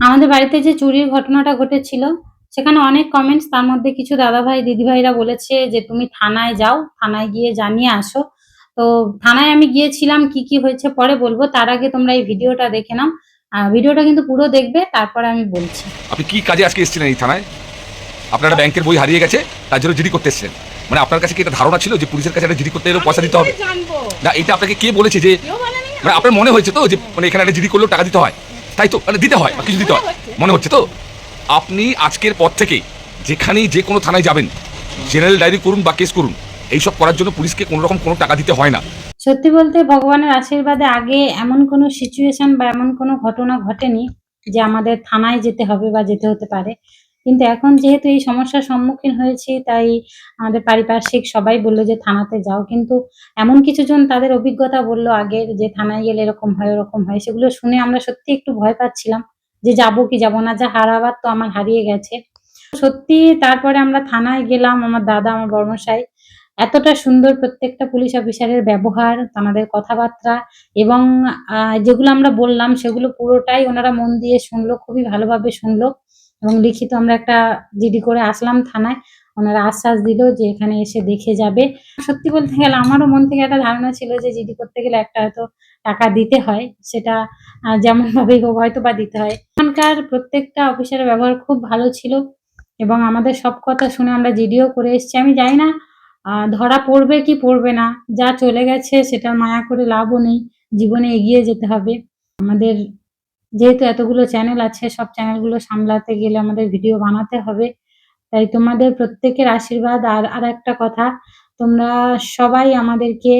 আমাদের বাড়িতে যে চুরির ঘটনাটা ঘটেছিল, সেখানে অনেক কমেন্টস, তার মধ্যে কিছু দাদাভাই দিদিভাইরা বলেছে যে তুমি থানায় যাও, থানায় গিয়ে জানিয়ে আসো। তো থানায় আমি গিয়েছিলাম, কি কি হয়েছে পরে বলবো, তার আগে তোমরা এই ভিডিওটা দেখে নাও। ভিডিওটা কিন্তু পুরো দেখবে, তারপরে আমি বলছি। আপনি কি কাজে আজকে এসেছিলেন এই থানায়? আপনার একটা ব্যাংকের বই হারিয়ে গেছে, তার জন্য জিডি করতে এসেছিলেন। মানে আপনার কাছে কি এটা ধারণা ছিল যে পুলিশের কাছে একটা জিডি করতে এলেও পয়সা দিতে হবে? না, এটা আপনাকে কে বলেছে যে মানে আপনার মনে হয়েছে তো যে মানে এখানে একটা জিডি করলেও টাকা দিতে হয়, তাই তো? মানে দিতে হয় বা কিছু দিতে হয় মনে হচ্ছে তো? আপনি আজকের পর থেকে যেখানেই যে কোনো থানায় যাবেন, জেনারেল ডায়েরি করুন বা কেস করুন, এইসব করার জন্য পুলিশকে কোনো রকম কোনো টাকা দিতে হয় না। সত্যি বলতে ভগবানের আশীর্বাদে আগে এমন কোনো সিচুয়েশন বা এমন কোনো ঘটনা ঘটেনি যে আমাদের থানায় যেতে হবে বা যেতে হতে পারে। কিন্তু এখন যেহেতু এই সমস্যার সম্মুখীন হয়েছি, তাই আমাদের পারিপার্শ্বিক সবাই বললো যে থানাতে যাও। কিন্তু এমন কিছুজন তাদের অভিজ্ঞতা বললো আগের, যে থানায় গেলে এরকম হয় ওরকম হয়, সেগুলো শুনে আমরা সত্যি একটু ভয় পাচ্ছিলাম যে যাবো কি যাবো না, যা হারাবার তো আমার হারিয়ে গেছে। সত্যি তারপরে আমরা থানায় গেলাম, আমার দাদা, আমার বর্মশাই, এতটা সুন্দর প্রত্যেকটা পুলিশ অফিসারের ব্যবহার, তাদের কথাবার্তা, এবং যেগুলো আমরা বললাম সেগুলো পুরোটাই ওনারা মন দিয়ে শুনলো, খুবই ভালোভাবে শুনলো। এবং লিখিত আমরা একটা জিডি করে আসলাম থানায়। ওনারা আশ্বাস দিল যে এখানে এসে দেখে যাবে। সত্যি বলতে গেলে আমারও মন থেকে একটা ধারণা ছিল যে জিডি করতে গেলে একটা হয়তো টাকা দিতে হয়, সেটা যেমন ভাবেই হোক হয়তো বা দিতে হয়। এখানকার প্রত্যেকটা অফিসারের ব্যবহার খুব ভালো ছিল, এবং আমাদের সব কথা শুনে আমরা জিডিও করে এসেছি। আমি জানি না ধরা পড়বে কি পড়বে না, যা চলে গেছে সেটার মায়া করে লাভও নেই, জীবনে এগিয়ে যেতে হবে। আমাদের যেহেতু এতগুলো চ্যানেল আছে, সব চ্যানেলগুলো সামলাতে গেলে আমাদের ভিডিও বানাতে হবে। তাই তোমাদের প্রত্যেকের আশীর্বাদ, আর আরেকটা কথা, তোমরা সবাই আমাদেরকে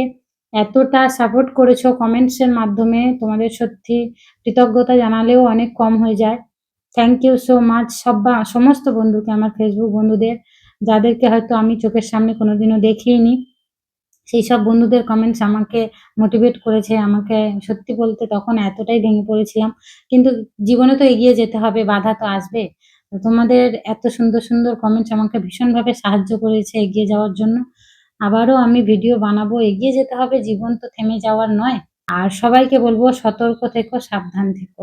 এতটা সাপোর্ট করেছো কমেন্টস এর মাধ্যমে, তোমাদের সত্যি কৃতজ্ঞতা জানালেও অনেক কম হয়ে যায়। থ্যাংক ইউ সো মাচ সমস্ত বন্ধুকে, আমার ফেসবুক বন্ধুদের, যাদেরকে হয়তো আমি চোখের সামনে কোনোদিনও দেখিনি, সেই সব বন্ধুদের কমেন্টস আমাকে মোটিভেট করেছে। আমাকে সত্যি বলতে তখন এতটাই ভেঙে পড়েছিলাম, কিন্তু জীবনে তো এগিয়ে যেতে হবে, বাধা তো আসবে। তো তোমাদের এত সুন্দর সুন্দর কমেন্টস আমাকে ভীষণভাবে সাহায্য করেছে এগিয়ে যাওয়ার জন্য। আবারও আমি ভিডিও বানাবো, এগিয়ে যেতে হবে, জীবন তো থেমে যাওয়ার নয়। আর সবাইকে বলবো সতর্ক থেকো, সাবধান থেকো।